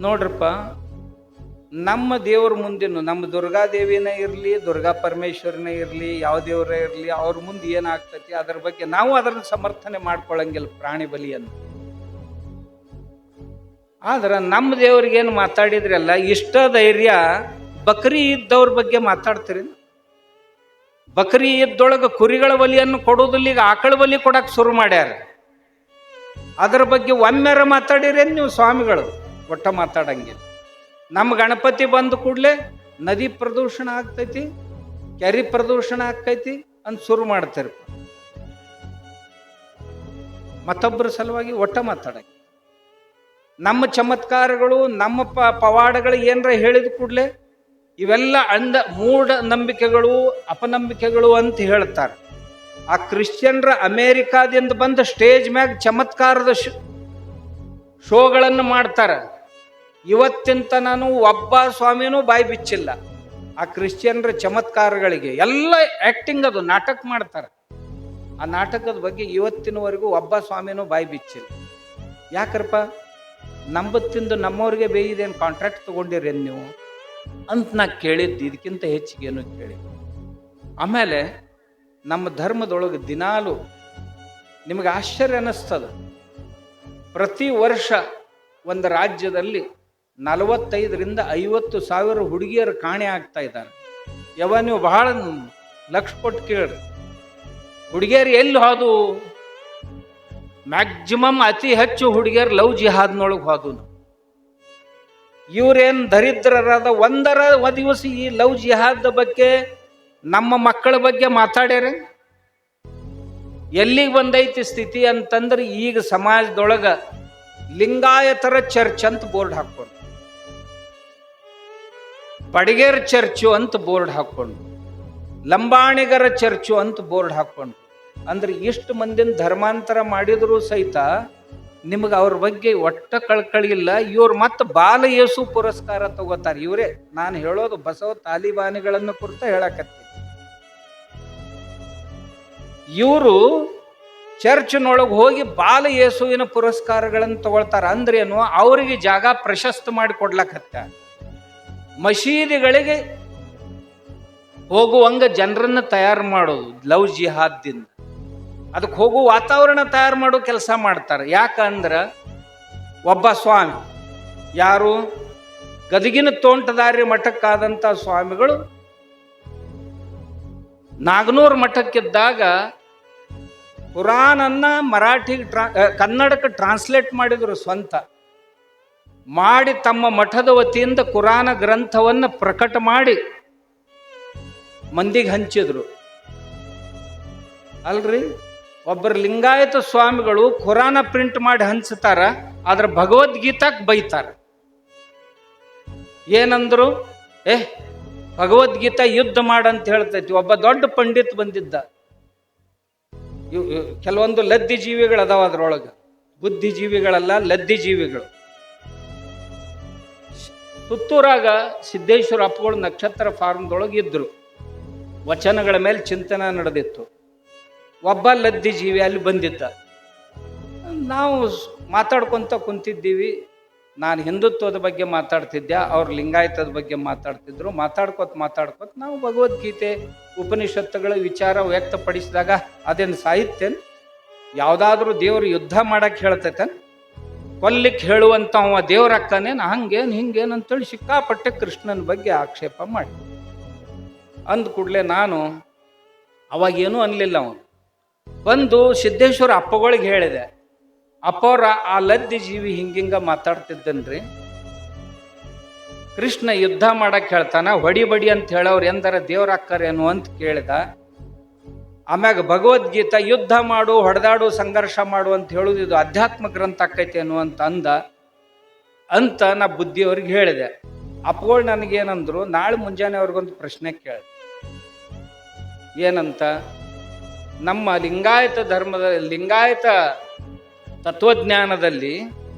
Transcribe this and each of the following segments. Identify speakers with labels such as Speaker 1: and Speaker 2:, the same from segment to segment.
Speaker 1: ನೋಡ್ರಪ್ಪ, ನಮ್ಮ ದೇವ್ರ ಮುಂದಿನ ನಮ್ಮ ದುರ್ಗಾದೇವಿನೇ ಇರಲಿ, ದುರ್ಗಾ ಪರಮೇಶ್ವರನೇ ಇರಲಿ, ಯಾವ ದೇವರೇ ಇರಲಿ, ಅವ್ರ ಮುಂದೆ ಏನಾಗ್ತೈತಿ ಅದ್ರ ಬಗ್ಗೆ ನಾವು ಅದನ್ನು ಸಮರ್ಥನೆ ಮಾಡ್ಕೊಳಂಗಿಲ್ಲ, ಪ್ರಾಣಿ ಬಲಿಯನ್ನು. ಆದ್ರೆ ನಮ್ಮ ದೇವ್ರಿಗೇನು ಮಾತಾಡಿದ್ರಲ್ಲ, ಇಷ್ಟ ಧೈರ್ಯ ಬಕ್ರಿ ಇದ್ದವ್ರ ಬಗ್ಗೆ ಮಾತಾಡ್ತೀರಿ. ಬಕ್ರಿ ಇದ್ದೊಳಗೆ ಕುರಿಗಳ ಬಲಿಯನ್ನು ಕೊಡೋದಿಲ್ಲ, ಈಗ ಆಕಳ ಬಲಿ ಕೊಡಕ್ಕೆ ಶುರು ಮಾಡ್ಯಾರ. ಅದರ ಬಗ್ಗೆ ಒಮ್ಮೆರ ಮಾತಾಡಿರೇನು ನೀವು ಸ್ವಾಮಿಗಳು? ಒಟ್ಟ ಮಾತಾಡಂಗಿಲ್ಲ. ನಮ್ಮ ಗಣಪತಿ ಬಂದ ಕೂಡಲೇ ನದಿ ಪ್ರದೂಷಣ ಆಗ್ತೈತಿ, ಕೆರೆ ಪ್ರದೂಷಣ ಆಗ್ತೈತಿ ಅಂತ ಶುರು ಮಾಡ್ತಾರೆ. ಮತ್ತೊಬ್ಬರ ಸಲುವಾಗಿ ಒಟ್ಟ ಮಾತಾಡಂಗಿಲ್ಲ. ನಮ್ಮ ಚಮತ್ಕಾರಗಳು, ನಮ್ಮ ಪವಾಡಗಳು ಏನರ ಹೇಳಿದ ಕೂಡಲೇ ಇವೆಲ್ಲ ಮೂಢ ನಂಬಿಕೆಗಳು, ಅಪನಂಬಿಕೆಗಳು ಅಂತ ಹೇಳ್ತಾರೆ. ಆ ಕ್ರಿಶ್ಚಿಯನ್ರ ಅಮೇರಿಕಾದಿಂದ ಬಂದ ಸ್ಟೇಜ್ ಮ್ಯಾಗ ಚಮತ್ಕಾರದ ಶೋಗಳನ್ನು ಮಾಡ್ತಾರೆ. ಇವತ್ತಿಂತ ನಾನು ಒಬ್ಬ ಸ್ವಾಮಿನೂ ಬಾಯಿ ಬಿಚ್ಚಿಲ್ಲ ಆ ಕ್ರಿಶ್ಚಿಯನ್ರ ಚಮತ್ಕಾರಗಳಿಗೆ. ಎಲ್ಲ ಆಕ್ಟಿಂಗ್, ಅದು ನಾಟಕ ಮಾಡ್ತಾರೆ. ಆ ನಾಟಕದ ಬಗ್ಗೆ ಇವತ್ತಿನವರೆಗೂ ಒಬ್ಬ ಸ್ವಾಮಿನೂ ಬಾಯಿ ಬಿಚ್ಚಿಲ್ಲ. ಯಾಕರಪ್ಪ? ನಂಬತ್ತಿಂದು ನಮ್ಮವ್ರಿಗೆ ಬೇಯಿದೇನು ಕಾಂಟ್ರಾಕ್ಟ್ ತಗೊಂಡಿರೇನು ನೀವು ಅಂತ ನಾ ಕೇಳಿದ್ದು. ಇದಕ್ಕಿಂತ ಹೆಚ್ಚಿಗೇನು ಕೇಳಿ. ಆಮೇಲೆ ನಮ್ಮ ಧರ್ಮದೊಳಗೆ ದಿನಾಲು ನಿಮಗೆ ಆಶ್ಚರ್ಯ ಅನ್ನಿಸ್ತದ, ಪ್ರತಿ ವರ್ಷ ಒಂದು ರಾಜ್ಯದಲ್ಲಿ 45,000-50,000 ಹುಡುಗಿಯರು ಕಾಣೆ ಆಗ್ತಾ ಇದ್ದಾರೆ. ನೀವು ಬಹಳ ಲಕ್ಷ ಕೊಟ್ಟು ಕೇಳ್ರಿ, ಹುಡುಗಿಯರು ಎಲ್ಲಿ ಹೋದು? ಮ್ಯಾಕ್ಸಿಮಮ್ ಅತಿ ಹೆಚ್ಚು ಹುಡುಗಿಯರು ಲವ್ ಜಿಹಾದ್ನೊಳಗೆ ಹೋದು. ಇವ್ರೇನು ದರಿದ್ರರಾದ ಒಂದರ ದಿವಸ ಈ ಲವ್ ಜಿಹಾದ್ ಬಗ್ಗೆ, ನಮ್ಮ ಮಕ್ಕಳ ಬಗ್ಗೆ ಮಾತಾಡ್ಯಾರ? ಎಲ್ಲಿಗೆ ಬಂದೈತಿ ಸ್ಥಿತಿ ಅಂತಂದ್ರೆ, ಈಗ ಸಮಾಜದೊಳಗ ಲಿಂಗಾಯತರ ಚರ್ಚ್ ಅಂತ ಬೋರ್ಡ್ ಹಾಕೊಂಡು, ಬಡಿಗೇರ್ ಚರ್ಚು ಅಂತ ಬೋರ್ಡ್ ಹಾಕೊಂಡು, ಲಂಬಾಣಿಗರ ಚರ್ಚು ಅಂತ ಬೋರ್ಡ್ ಹಾಕೊಂಡು. ಅಂದ್ರೆ ಇಷ್ಟು ಮಂದಿನ ಧರ್ಮಾಂತರ ಮಾಡಿದ್ರು ಸಹಿತ ನಿಮಗೆ ಅವ್ರ ಬಗ್ಗೆ ಒಟ್ಟ ಕಳ್ಕಳಿ ಇಲ್ಲ. ಇವ್ರು ಮತ್ತೆ ಬಾಲ ಯೇಸು ಪುರಸ್ಕಾರ ತಗೋತಾರೆ. ಇವರೇ ನಾನು ಹೇಳೋದು ಬಸವ ತಾಲಿಬಾನಿಗಳನ್ನು ಕುರಿತ ಹೇಳಕತ್ತೀನಿ. ಇವರು ಚರ್ಚ್ನೊಳಗೆ ಹೋಗಿ ಬಾಲ ಯೇಸುವಿನ ಪುರಸ್ಕಾರಗಳನ್ನು ತಗೊಳ್ತಾರ. ಅಂದ್ರೇನು? ಅವರಿಗೆ ಜಾಗ ಪ್ರಶಸ್ತ ಮಾಡಿ ಕೊಡ್ಲಕತ್ತ. ಮಸೀದಿಗಳಿಗೆ ಹೋಗುವಂಗ ಜನರನ್ನ ತಯಾರು ಮಾಡೋದು ಲವ್ ಜಿಹಾದ್ದಿಂದ. ಅದಕ್ಕೆ ಹೋಗೋ ವಾತಾವರಣ ತಯಾರು ಮಾಡೋ ಕೆಲಸ ಮಾಡ್ತಾರೆ. ಯಾಕಂದ್ರ ಒಬ್ಬ ಸ್ವಾಮಿ, ಯಾರು ಗದಗಿನ ತೋಂಟದಾರ್ಯ ಮಠಕ್ಕಾದಂಥ ಸ್ವಾಮಿಗಳು ನಾಗನೂರ್ ಮಠಕ್ಕಿದ್ದಾಗ ಕುರಾನನ್ನ ಮರಾಠಿಗೆ ಕನ್ನಡಕ್ಕೆ ಟ್ರಾನ್ಸ್ಲೇಟ್ ಮಾಡಿದ್ರು. ಸ್ವಂತ ಮಾಡಿ ತಮ್ಮ ಮಠದ ವತಿಯಿಂದ ಕುರಾನ ಗ್ರಂಥವನ್ನು ಪ್ರಕಟ ಮಾಡಿ ಮಂದಿಗೆ ಹಂಚಿದ್ರು. ಅಲ್ರಿ, ಒಬ್ಬರು ಲಿಂಗಾಯತ ಸ್ವಾಮಿಗಳು ಕುರಾನ ಪ್ರಿಂಟ್ ಮಾಡಿ ಹಂಚ್ತಾರ, ಆದ್ರ ಭಗವದ್ಗೀತಾಕ್ ಬೈತಾರ. ಏನಂದ್ರು? ಭಗವದ್ಗೀತಾ ಯುದ್ಧ ಮಾಡಂತ ಹೇಳ್ತೈತಿ. ಒಬ್ಬ ದೊಡ್ಡ ಪಂಡಿತ್ ಬಂದಿದ್ದ. ಕೆಲವೊಂದು ಲದ್ದಿ ಜೀವಿಗಳು ಅದಾವ ಅದ್ರೊಳಗೆ, ಬುದ್ಧಿಜೀವಿಗಳಲ್ಲ, ಲದ್ದಿ ಜೀವಿಗಳು. ಪುತ್ತೂರಾಗ ಸಿದ್ದೇಶ್ವರ ಅಪ್ಪಗಳು ನಕ್ಷತ್ರ ಫಾರ್ಮ್ದೊಳಗೆ ಇದ್ರು. ವಚನಗಳ ಮೇಲೆ ಚಿಂತನೆ ನಡೆದಿತ್ತು. ಒಬ್ಬ ಲದ್ದಿ ಜೀವಿ ಅಲ್ಲಿ ಬಂದಿದ್ದ. ನಾವು ಮಾತಾಡ್ಕೊತ ಕುಂತಿದ್ದೀವಿ. ನಾನು ಹಿಂದುತ್ವದ ಬಗ್ಗೆ ಮಾತಾಡ್ತಿದ್ದೆ, ಅವ್ರು ಲಿಂಗಾಯತದ ಬಗ್ಗೆ ಮಾತಾಡ್ತಿದ್ರು. ಮಾತಾಡ್ಕೊತ ನಾವು ಭಗವದ್ಗೀತೆ ಉಪನಿಷತ್ತುಗಳ ವಿಚಾರ ವ್ಯಕ್ತಪಡಿಸಿದಾಗ ಅದೇನು ಸಾಹಿತ್ಯನ್? ಯಾವುದಾದ್ರೂ ದೇವರು ಯುದ್ಧ ಮಾಡಕ್ಕೆ ಹೇಳ್ತೈತನ್? ಕೊಲ್ಲಿಕ್ಕೆ ಹೇಳುವಂತ ಅವ ದೇವ್ರಕ್ಕನೇನು? ಹಂಗೇನು ಹಿಂಗೇನು ಅಂತೇಳಿ ಸಿಕ್ಕಾಪಟ್ಟೆ ಕೃಷ್ಣನ ಬಗ್ಗೆ ಆಕ್ಷೇಪ ಮಾಡಿ ಅಂದ ಕೂಡಲೇ ನಾನು ಅವಾಗೇನೂ ಅನ್ಲಿಲ್ಲ. ಅವನು ಬಂದು ಸಿದ್ದೇಶ್ವರ ಅಪ್ಪಗಳಿಗೆ ಹೇಳಿದೆ, ಅಪ್ಪವ್ರ ಆ ಲದ್ದಿ ಜೀವಿ ಹಿಂಗಿಂಗ ಮಾತಾಡ್ತಿದ್ದನ್ರಿ, ಕೃಷ್ಣ ಯುದ್ಧ ಮಾಡಕ್ ಹೇಳ್ತಾನ, ಹೊಡಿ ಅಂತ ಹೇಳವ್ರು ಎಂದರ ದೇವ್ರಾಕ್ಕರೇನು ಅಂತ ಕೇಳಿದ. ಆಮ್ಯಾಗ ಭಗವದ್ಗೀತಾ ಯುದ್ಧ ಮಾಡು, ಹೊಡೆದಾಡು, ಸಂಘರ್ಷ ಮಾಡು ಅಂತ ಹೇಳುದು ಇದು ಅಧ್ಯಾತ್ಮ ಗ್ರಂಥ ಆಕೈತೇನು ಅಂತ ನಾ ಬುದ್ಧಿಯವ್ರಿಗೆ ಹೇಳಿದೆ. ಅಪ್ಪಗಳು ನನಗೇನಂದ್ರು, ನಾಳೆ ಮುಂಜಾನೆ ಅವ್ರಿಗೊಂದು ಪ್ರಶ್ನೆ ಕೇಳಿದೆ. ಏನಂತ? ನಮ್ಮ ಲಿಂಗಾಯತ ಧರ್ಮದ ಲಿಂಗಾಯತ ತತ್ವಜ್ಞಾನದಲ್ಲಿ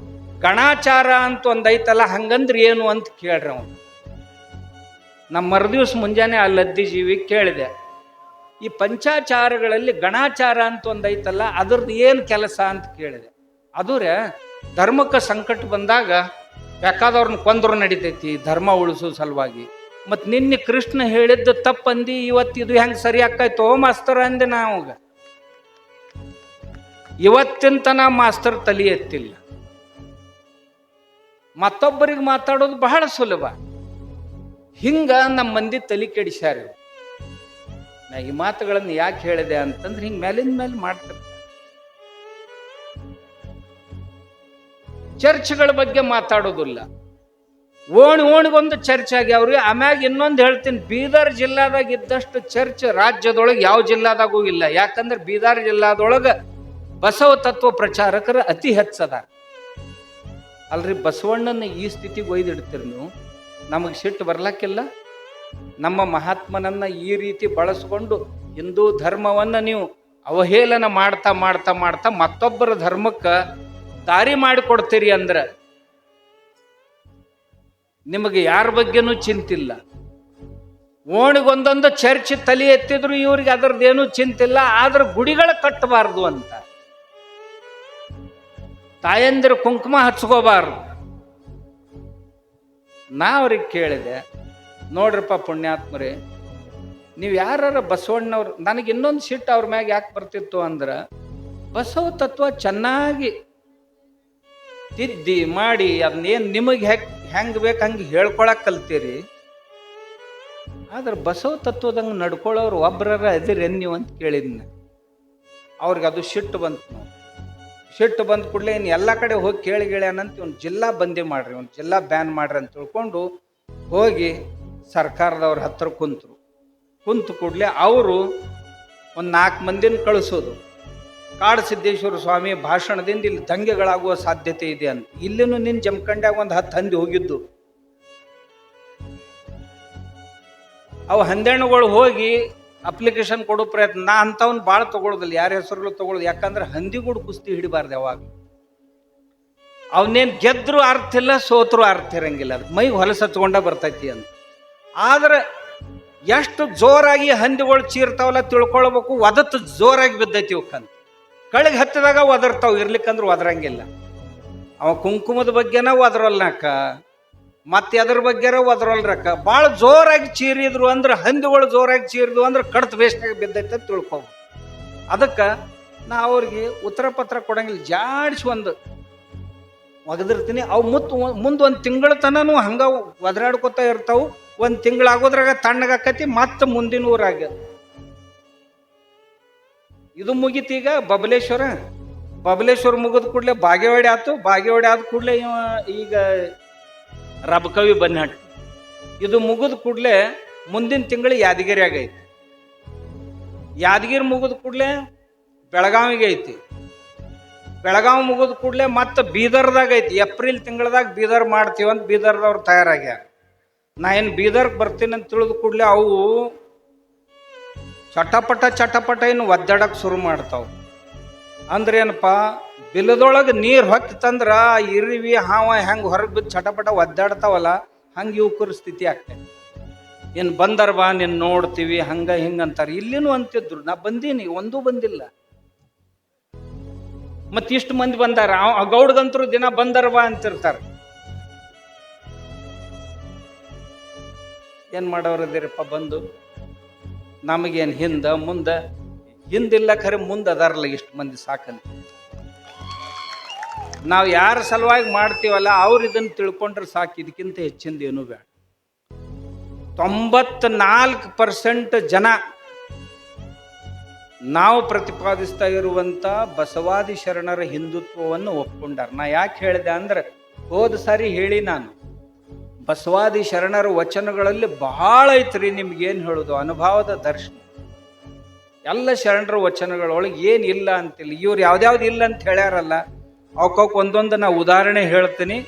Speaker 1: ಗಣಾಚಾರ ಅಂತ ಒಂದೈತಲ್ಲ, ಹಂಗಂದ್ರೆ ಏನು ಅಂತ ಕೇಳ್ರಿ ಅವನು. ನಮ್ಮ ಮರುದಿವ್ಸ ಮುಂಜಾನೆ ಆ ಲದ್ದಿ ಜೀವಿ ಕೇಳಿದೆ, ಈ ಪಂಚಾಚಾರಗಳಲ್ಲಿ ಗಣಾಚಾರ ಅಂತ ಒಂದೈತಲ್ಲ, ಅದ್ರದ್ದು ಏನು ಕೆಲಸ ಅಂತ ಕೇಳಿದೆ. ಅದುರೇ ಧರ್ಮಕ್ಕೆ ಸಂಕಟ ಬಂದಾಗ ಬೇಕಾದವ್ರನ್ನ ಕೊಂದ್ರು ನಡಿತೈತಿ ಧರ್ಮ ಉಳಿಸೋ ಸಲುವಾಗಿ. ಮತ್ತು ನಿನ್ನೆ ಕೃಷ್ಣ ಹೇಳಿದ್ದು ತಪ್ಪಂದಿ, ಇವತ್ತು ಇದು ಹೆಂಗೆ ಸರಿ ಆಕಾಯ್ತೋ ಮಾಸ್ತರ್ ಅಂದೆ. ನಾವಾಗ ಇವತ್ತಿನ ಮಾಸ್ತರ್ ತಲೆ ಎತ್ತಿಲ್ಲ. ಮತ್ತೊಬ್ಬರಿಗೆ ಮಾತಾಡೋದು ಬಹಳ ಸುಲಭ. ಹಿಂಗ ನಮ್ಮ ಮಂದಿ ತಲೆ ಕೆಡಿಸ್ಯಾರ. ನಾ ಈ ಮಾತುಗಳನ್ನು ಯಾಕೆ ಹೇಳಿದೆ ಅಂತಂದ್ರೆ ಹಿಂಗೆ ಮೇಲಿನ ಮೇಲೆ ಮಾಡ್ತಾರೆ. ಚರ್ಚ್ಗಳ ಬಗ್ಗೆ ಮಾತಾಡೋದಿಲ್ಲ. ಓಣಿಗೊಂದು ಚರ್ಚ್ ಆಗ್ಯಾವ್ರಿ. ಆಮ್ಯಾಗ ಇನ್ನೊಂದು ಹೇಳ್ತೀನಿ, ಬೀದರ್ ಜಿಲ್ಲಾದಾಗ ಇದ್ದಷ್ಟು ಚರ್ಚ್ ರಾಜ್ಯದೊಳಗೆ ಯಾವ ಜಿಲ್ಲಾದಾಗೂ ಇಲ್ಲ. ಯಾಕಂದ್ರೆ ಬೀದರ್ ಜಿಲ್ಲಾದೊಳಗೆ ಬಸವ ತತ್ವ ಪ್ರಚಾರಕರು ಅತಿ ಹೆಚ್ಚದ. ಅಲ್ರಿ, ಬಸವಣ್ಣನ ಈ ಸ್ಥಿತಿಗೆ ಒಯ್ದಿಡ್ತೀರಿ ನೀವು, ನಮಗೆ ಸಿಟ್ಟು ಬರ್ಲಕ್ಕಿಲ್ಲ? ನಮ್ಮ ಮಹಾತ್ಮನನ್ನ ಈ ರೀತಿ ಬಳಸ್ಕೊಂಡು ಹಿಂದೂ ಧರ್ಮವನ್ನ ನೀವು ಅವಹೇಳನ ಮಾಡ್ತಾ ಮಾಡ್ತಾ ಮಾಡ್ತಾ ಮತ್ತೊಬ್ಬರ ಧರ್ಮಕ್ಕೆ ದಾರಿ ಮಾಡಿಕೊಡ್ತೀರಿ ಅಂದ್ರೆ ನಿಮಗೆ ಯಾರ ಬಗ್ಗೆನೂ ಚಿಂತಿಲ್ಲ. ಓಣಿಗೊಂದೊಂದು ಚರ್ಚ್ ತಲೆ ಎತ್ತಿದ್ರು ಇವ್ರಿಗೆ ಅದರದ್ದೇನೂ ಚಿಂತಿಲ್ಲ. ಆದ್ರೆ ಗುಡಿಗಳ ಕಟ್ಟಬಾರ್ದು ಅಂತ, ತಾಯಂದಿರು ಕುಂಕುಮ ಹಚ್ಕೋಬಾರ್ದು. ನಾ ಅವ್ರಿಗೆ ಕೇಳಿದೆ, ನೋಡ್ರಪ್ಪ ಪುಣ್ಯಾತ್ಮರೇ, ನೀವು ಯಾರ ಬಸವಣ್ಣವ್ರು, ನನಗೆ ಇನ್ನೊಂದು ಸಿಟ್ಟು ಅವ್ರ ಮ್ಯಾಗ ಯಾಕೆ ಬರ್ತಿತ್ತು ಅಂದ್ರೆ, ಬಸವ ತತ್ವ ಚೆನ್ನಾಗಿ ತಿದ್ದಿ ಮಾಡಿ ಅದನ್ನೇನು ನಿಮಗೆ ಹೆಂಗೆ ಬೇಕು ಹಂಗೆ ಹೇಳ್ಕೊಳಕ್ ಕಲ್ತೀರಿ. ಆದ್ರೆ ಬಸವ ತತ್ವದಂಗೆ ನಡ್ಕೊಳ್ಳೋರು ಒಬ್ಬರ ಅದಿರೇನು ನೀವು ಅಂತ ಕೇಳಿದ್ನ. ಅವ್ರಿಗೆ ಅದು ಸಿಟ್ಟು ಬಂತು. ನಾವು ಸಿಟ್ಟು ಬಂದ ಕೂಡಲೇ ಇನ್ನು ಎಲ್ಲ ಕಡೆ ಹೋಗಿ ಕೇಳಿಗಳೇನಂತ ಒಂದು ಜಿಲ್ಲಾ ಬಂದಿ ಮಾಡ್ರಿ, ಒಂದು ಜಿಲ್ಲಾ ಬ್ಯಾನ್ ಮಾಡ್ರಿ ಅಂತ ತಿಳ್ಕೊಂಡು ಹೋಗಿ ಸರ್ಕಾರದವ್ರ ಹತ್ರ ಕುಂತು ಕೂಡಲೇ ಅವರು ಒಂದು 4 ಮಂದಿನ ಕಳಿಸೋದು. ಕಾಡು ಸಿದ್ದೇಶ್ವರ ಸ್ವಾಮಿ ಭಾಷಣದಿಂದ ಇಲ್ಲಿ ದಂಗೆಗಳಾಗುವ ಸಾಧ್ಯತೆ ಇದೆ ಅಂತ. ಇಲ್ಲಿನೂ ನಿನ್ನ ಜಮಖಂಡ್ಯಾಗ ಒಂದು 10 ಹಂದಿ ಹೋಗಿದ್ದು. ಅವು ಹಂದೆಣ್ಣುಗಳು ಹೋಗಿ ಅಪ್ಲಿಕೇಶನ್ ಕೊಡೋ ಪ್ರಯತ್ನ. ನಾ ಅಂಥವ್ನ ಭಾಳ ತಗೊಳ್ಳೋದಿಲ್ಲ, ಯಾರ ಹೆಸರುಗಳು ತಗೊಳ್ಳೋದು. ಯಾಕಂದ್ರೆ ಹಂದಿಗೂಡು ಕುಸ್ತಿ ಹಿಡಿಬಾರ್ದು ಯಾವಾಗ. ಅವನೇನು ಗೆದ್ರು ಅರ್ಥ ಇಲ್ಲ, ಸೋತರು ಅರ್ಥ ಇರಂಗಿಲ್ಲ. ಅದು ಮೈಗೆ ಹೊಲಸು ಹಚ್ಕೊಂಡ ಬರ್ತೈತಿ ಅಂತ. ಆದ್ರೆ ಎಷ್ಟು ಜೋರಾಗಿ ಹಂದಿಗಳು ಚೀರ್ತಾವಲ್ಲ ತಿಳ್ಕೊಳ್ಬೇಕು. ಒದತ್ತು ಜೋರಾಗಿ ಬಿದ್ದೈತಿ ಇವಕ್ಕಂತ. ಕಳಿಗೆ ಹತ್ತಿದಾಗ ಒದರ್ತಾವ, ಇರ್ಲಿಕ್ಕಂದ್ರೆ ಒದರಂಗಿಲ್ಲ. ಅವ ಕುಂಕುಮದ ಬಗ್ಗೆನ ಒದರಲ್ನಕ್ಕ, ಮತ್ತೆ ಅದ್ರ ಬಗ್ಗೆರ ಒದರಲ್ರಕ್ಕ. ಭಾಳ ಜೋರಾಗಿ ಚೀರಿದ್ರು ಅಂದ್ರೆ, ಹಂದಿಗಳು ಜೋರಾಗಿ ಚೀರಿದ್ವು ಅಂದ್ರೆ ಕಡ್ತ ವೇಸ್ಟಾಗಿ ಬಿದ್ದೈತೆ ಅಂತ ತಿಳ್ಕೊಬೋದು. ಅದಕ್ಕೆ ನಾ ಅವ್ರಿಗೆ ಉತ್ತರ ಪತ್ರ ಕೊಡಂಗಿಲ್ಲ, ಜಾಡಿಸಿ ಒಂದು ಒಗದಿರ್ತೀನಿ. ಅವು ಮುಂದೆ ಒಂದು ತಿಂಗಳ ತನೂ ಹಂಗ ಒದರಾಡ್ಕೊತಾ ಇರ್ತಾವು. ಒಂದು ತಿಂಗಳಾಗೋದ್ರಾಗ ತಣ್ಣಗಾಕತಿ, ಮತ್ತೆ ಮುಂದಿನ ಊರಾಗ. ಇದು ಮುಗೀತೀಗ ಬಬಲೇಶ್ವರ ಮುಗಿದ ಕೂಡಲೇ ಬಾಗೇವಾಡಿ ಆಯ್ತು. ಬಾಗೇವಾಡಿ ಆದ ಕೂಡಲೇ ಈಗ ರಬಕವಿ ಬನ್ನಿಹಟ್ಟಿ. ಇದು ಮುಗಿದ ಕೂಡಲೇ ಮುಂದಿನ ತಿಂಗಳು ಯಾದಗಿರಿ ಆಗೈತಿ. ಯಾದಗಿರಿ ಮುಗಿದ ಕೂಡಲೇ ಬೆಳಗಾವಿಗೆ ಐತಿ. ಬೆಳಗಾವಿ ಮುಗಿದ ಕೂಡಲೇ ಮತ್ತೆ ಬೀದರ್ದಾಗ ಐತಿ. ಏಪ್ರಿಲ್ ತಿಂಗಳದಾಗ ಬೀದರ್ ಮಾಡ್ತೀವಂತ ಬೀದರ್ದವ್ರು ತಯಾರಾಗ್ಯಾರ. ನಾ ಏನು ಬೀದರ್ಗೆ ಬರ್ತೀನಿ ಅಂತ ತಿಳಿದ ಕೂಡಲೇ ಅವು ಚಟಪಟ ಇನ್ನು ಒದ್ದಾಡಕ್ಕೆ ಶುರು ಮಾಡ್ತಾವ. ಅಂದ್ರೆ ಏನಪ್ಪ, ಬಿಲದೊಳಗೆ ನೀರು ಹೊಕ್ಕಿತಂದ್ರೆ ಇರಿವಿ ಹಾವ ಹೆಂಗೆ ಹೊರಗೆ ಬಿದ್ದು ಚಟಪಟ ಒದ್ದಾಡ್ತಾವಲ್ಲ, ಹಂಗೆ ಯುವಕರ ಸ್ಥಿತಿ ಆಗ್ತೈತಿ. ಏನು ಬಂದರ ಬಾ ನೀನು ನೋಡ್ತೀವಿ ಹಂಗ ಹಿಂಗಂತಾರೆ. ಇಲ್ಲಿನೂ ಅಂತಿದ್ರು. ನಾ ಬಂದೀನಿ, ಒಂದೂ ಬಂದಿಲ್ಲ. ಮತ್ತಿಷ್ಟು ಮಂದಿ ಬಂದಾರ. ಗೌಡ್ಗಂತರು ದಿನ ಬಂದರ ಬಾ ಅಂತಿರ್ತಾರೆ. ಏನು ಮಾಡೋರದಿರಪ್ಪ ಬಂದು? ನಮಗೇನು ಹಿಂದಿಲ್ಲ, ಖರೆ ಮುಂದೆ ಅದಾರಲ್ಲ ಇಷ್ಟು ಮಂದಿ ಸಾಕಂತ. ನಾವು ಯಾರ ಸಲುವಾಗಿ ಮಾಡ್ತೀವಲ್ಲ ಅವ್ರು ಇದನ್ನು ತಿಳ್ಕೊಂಡ್ರೆ ಸಾಕು. ಇದಕ್ಕಿಂತ ಹೆಚ್ಚಿಂದ ಏನೂ ಬೇಡ. 94% ಜನ ನಾವು ಪ್ರತಿಪಾದಿಸ್ತಾ ಇರುವಂಥ ಬಸವಾದಿ ಶರಣರ ಹಿಂದುತ್ವವನ್ನು ಒಪ್ಕೊಂಡಾರ. ನಾ ಯಾಕೆ ಹೇಳಿದೆ ಅಂದ್ರೆ, ಹೋದ ಸಾರಿ ಹೇಳಿ ನಾನು, ಬಸವಾದಿ ಶರಣರ ವಚನಗಳಲ್ಲಿ ಬಹಳ ಐತ್ರಿ. ನಿಮ್ಗೇನು ಹೇಳೋದು, ಅನುಭವದ ದರ್ಶನ. ಎಲ್ಲ ಶರಣರ ವಚನಗಳೊಳಗೆ ಏನಿಲ್ಲ ಅಂತಿಲ್ಲ. ಇವ್ರು ಯಾವ್ದ್ಯಾವ್ದು ಇಲ್ಲ ಅಂತ ಹೇಳ್ಯಾರಲ್ಲ, ಅವಕ್ಕೆ ಒಂದೊಂದು ನಾ ಉದಾಹರಣೆ ಹೇಳ್ತೀನಿ.